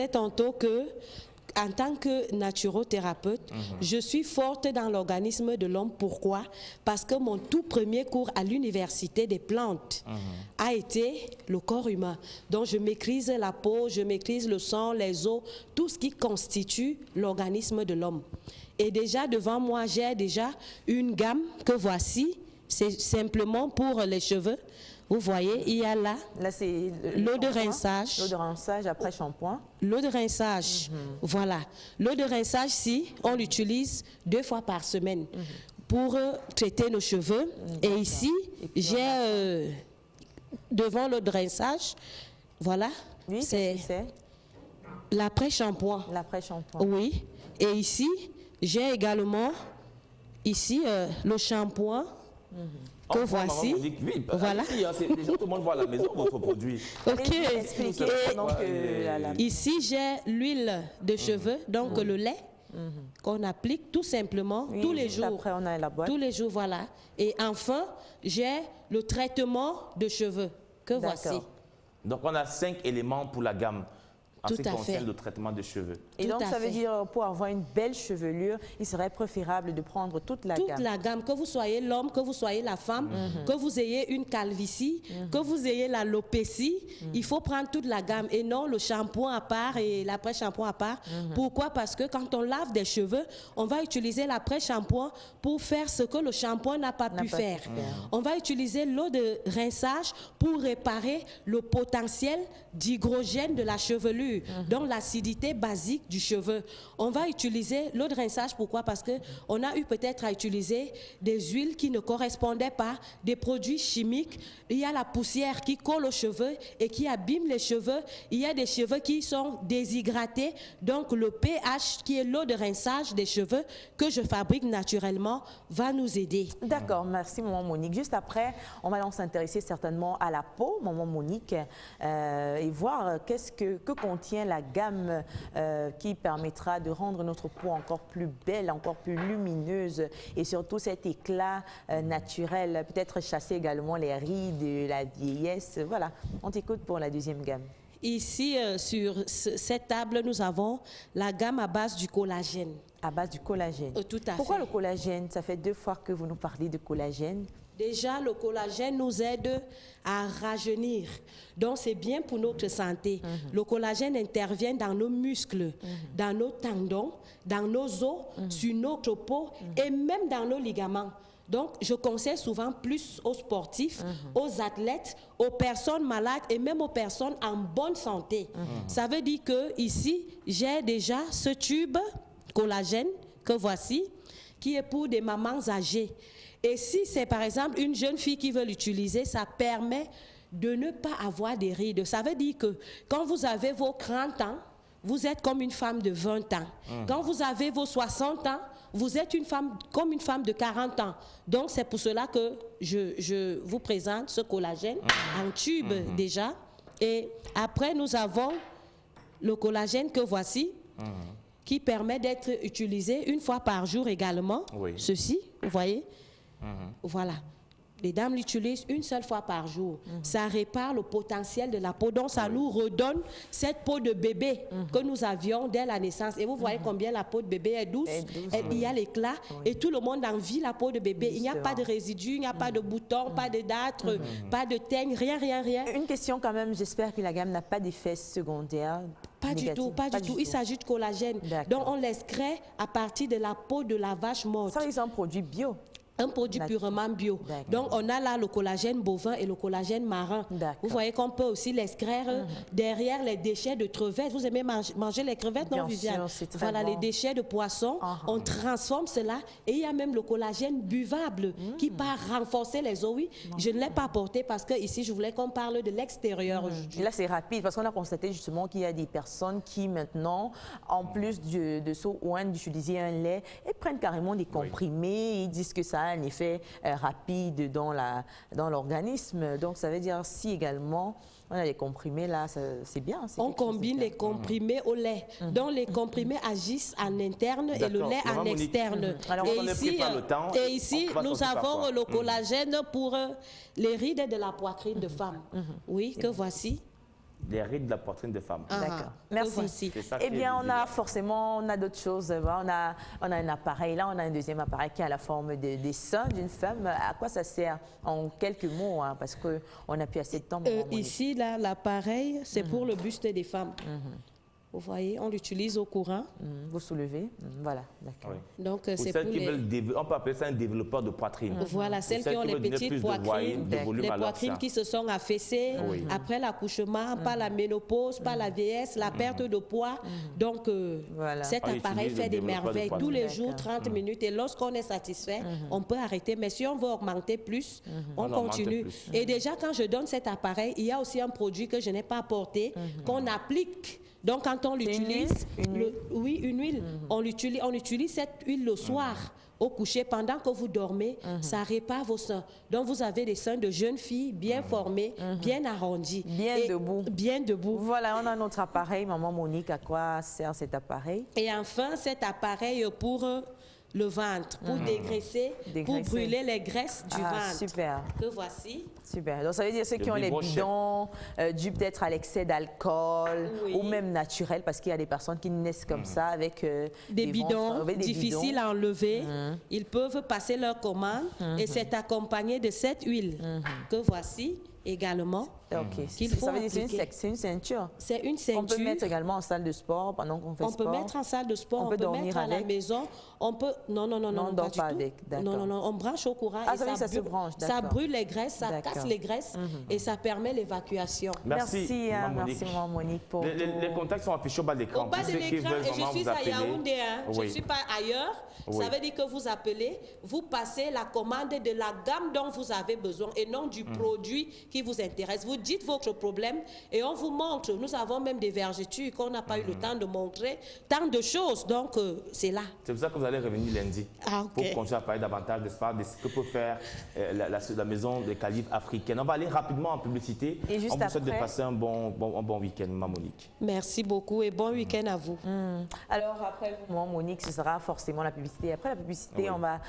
disais tantôt que en tant que naturothérapeute, je suis forte dans l'organisme de l'homme. Pourquoi? Parce que mon tout premier cours à l'université des plantes a été le corps humain. Donc je maîtrise la peau, je maîtrise le sang, les os, tout ce qui constitue l'organisme de l'homme. Et déjà devant moi, j'ai déjà une gamme que voici. C'est simplement pour les cheveux. Vous voyez, il y a là, c'est l'eau de rinçage. L'eau de rinçage après shampoing. L'eau de rinçage, voilà. L'eau de rinçage, si, on l'utilise 2 fois par semaine pour traiter nos cheveux. Et ici, j'ai devant l'eau de rinçage, voilà, Oui, c'est l'après-shampoing. L'après-shampoing. Oui. Et ici, j'ai également ici le shampoing. Que voici, oui, voilà. Déjà, tout le monde voit à la maison votre produit. Ok. Expliquez pendant que Ici, j'ai l'huile de cheveux, donc le lait qu'on applique tout simplement tous les jours. Après, on a la boîte. Tous les jours, voilà. Et enfin, j'ai le traitement de cheveux que voici. Donc, on a 5 éléments pour la gamme en ce qui Tout à concerne fait. le traitement des cheveux. Et Tout donc, à ça veut fait. dire, pour avoir une belle chevelure, il serait préférable de prendre toute la gamme. Toute la gamme, que vous soyez l'homme, que vous soyez la femme, que vous ayez une calvitie, que vous ayez l'alopécie, il faut prendre toute la gamme et non le shampoing à part et l'après-shampoing à part. Pourquoi? Parce que quand on lave des cheveux, on va utiliser l'après-shampoing pour faire ce que le shampoing n'a pas pu faire. On va utiliser l'eau de rinçage pour réparer le potentiel d'hydrogène de la chevelure, donc l'acidité basique du cheveu. On va utiliser l'eau de rinçage, pourquoi? Parce qu'on a eu peut-être à utiliser des huiles qui ne correspondaient pas, des produits chimiques. Il y a la poussière qui colle aux cheveux et qui abîme les cheveux. Il y a des cheveux qui sont déshydratés. Donc le pH, qui est l'eau de rinçage des cheveux que je fabrique naturellement, va nous aider. D'accord, merci maman Monique. Juste après, on va s'intéresser certainement à la peau, maman Monique, et voir que contient la gamme qui permettra de rendre notre peau encore plus belle, encore plus lumineuse et surtout cet éclat naturel, peut-être chasser également les rides, la vieillesse. Voilà, on t'écoute pour la deuxième gamme. Ici, sur cette table, nous avons la gamme à base du collagène. À base du collagène. Tout à Pourquoi fait. le collagène? Ça fait 2 fois que vous nous parlez de collagène. Déjà, le collagène nous aide à rajeunir. Donc, c'est bien pour notre santé. Le collagène intervient dans nos muscles, dans nos tendons, dans nos os, sur notre peau et même dans nos ligaments. Donc, je conseille souvent plus aux sportifs, aux athlètes, aux personnes malades et même aux personnes en bonne santé. Ça veut dire que ici, j'ai déjà ce tube collagène que voici, qui est pour des mamans âgées. Et si c'est par exemple une jeune fille qui veut l'utiliser, ça permet de ne pas avoir des rides. Ça veut dire que quand vous avez vos 30 ans, vous êtes comme une femme de 20 ans. Quand vous avez vos 60 ans, vous êtes comme une femme de 40 ans. Donc c'est pour cela que je vous présente ce collagène en tube déjà. Et après, nous avons le collagène que voici, qui permet d'être utilisé 1 fois par jour également. Oui. Ceci, vous voyez? Voilà. Les dames l'utilisent 1 seule fois par jour. Ça répare le potentiel de la peau. Donc, ça nous redonne cette peau de bébé que nous avions dès la naissance. Et vous voyez combien la peau de bébé est douce. Il y a l'éclat. Et tout le monde envie la peau de bébé. Il n'y a pas de résidus, il n'y a pas de boutons, pas de dartre, pas de teigne, rien, rien, rien. Une question quand même, j'espère que la gamme n'a pas d'effets secondaires. Pas du tout, pas du tout. Il s'agit de collagène. Donc, on l'extrait à partir de la peau de la vache morte. Ça, c'est un produit bio. Un produit purement bio. Donc, on a là le collagène bovin et le collagène marin. Vous voyez qu'on peut aussi l'extraire derrière les déchets de crevettes. Vous aimez manger les crevettes, non, Viviane? Bien sûr, c'est très voilà, bon. les déchets de poisson. On transforme cela et il y a même le collagène buvable qui part renforcer les os. Oui, je ne l'ai pas apporté parce que ici, je voulais qu'on parle de l'extérieur aujourd'hui. Et là, c'est rapide parce qu'on a constaté justement qu'il y a des personnes qui maintenant, en plus de ce ouin d'utiliser un lait, elles prennent carrément des comprimés. Ils disent que ça a un effet rapide dans l'organisme. Donc, ça veut dire si également on a les comprimés là, c'est bien. On combine les comprimés au lait. Donc, les comprimés agissent en interne et le lait en externe. Et ici, nous avons le collagène pour les rides de la poitrine de femme. Oui, que voici. les rides de la poitrine des femmes. D'accord. Merci. Merci. C'est ça Eh qui est bien, visible. on a d'autres choses. On a un appareil, là, on a un deuxième appareil qui a la forme des seins d'une femme. À quoi ça sert? En quelques mots, hein, parce qu'on n'a plus assez de temps. Maman Monique. Ici, là, l'appareil, c'est pour le buste des femmes. Vous voyez, on l'utilise au courant. Vous soulevez, voilà, d'accord. Oui. Donc, Pour c'est celles pour qui les... veulent, on peut appeler ça un développeur de poitrine. Voilà, celles qui celles ont qui les veulent donner petites plus de poitrines, de volume les à leur poitrines sein. qui se sont affaissées Oui. après l'accouchement, pas la ménopause, pas la vieillesse, la perte de poids. Donc, Voilà. cet On appareil utilise fait le des développeur de merveilles. Tous poitrine. les jours, D'accord. 30 minutes. Et lorsqu'on est satisfait, on peut arrêter. Mais si on veut augmenter plus, on On augmente continue. plus. Et déjà, quand je donne cet appareil, il y a aussi un produit que je n'ai pas apporté, qu'on applique. Donc, quand on l'utilise, Une huile? oui, une huile, on utilise cette huile le soir au coucher pendant que vous dormez, ça répare vos seins. Donc, vous avez des seins de jeunes filles bien formés, bien arrondis. Bien Et debout. Bien debout. Voilà, on a notre appareil. Maman Monique, à quoi sert cet appareil? Et enfin, cet appareil pour le ventre, pour dégraisser, pour Dégraisser. brûler les graisses du ventre. Super. Que voici. Super. Donc, ça veut dire ceux qui ont les vibrochef. bidons, dus peut-être à l'excès d'alcool, Oui. ou même naturel, parce qu'il y a des personnes qui naissent comme ça avec Des bidons ventres, avec des difficiles bidons. à enlever. Ils peuvent passer leur commande et c'est accompagné de cette huile que voici également. Ok. Qu'il Ça faut veut dire c'est appliquer. c'est une ceinture. C'est une On peut ceinture. mettre également en salle de sport pendant qu'on fait On sport. peut mettre en salle de sport, On on peut peut dormir mettre à la avec. maison, on peut... Non, on pas dort du pas tout. avec, d'accord. Non, on branche au courant Ah, et ça veut dire ça se branche, ça d'accord. brûle les graisses, ça D'accord. casse les graisses et ça permet l'évacuation. Merci, hein, Maman merci Monique. Maman Monique pour Les contacts sont affichés au bas de l'écran. Au bas Pour de ceux qui l'écran, veulent et je vraiment suis vous à appeler. Yaoundé, hein. Je ne Oui. suis pas ailleurs. Oui. Ça veut dire que vous appelez, vous passez la commande de la gamme dont vous avez besoin et non du produit qui vous intéresse. Vous dites votre problème et on vous montre. Nous avons même des vergetures qu'on n'a pas eu le temps de montrer. Tant de choses, donc c'est là. C'est pour ça que vous allez revenir lundi. Ah, ok. Pour continuer à parler davantage de ce que peut faire la maison des califs africaine. On va aller rapidement en publicité. Et juste on vous souhaite de après- passer un bon week-end, Maman Monique. Merci beaucoup et bon week-end à vous. Alors après, Maman Monique, ce sera forcément la publicité. Après la publicité, Oui. on va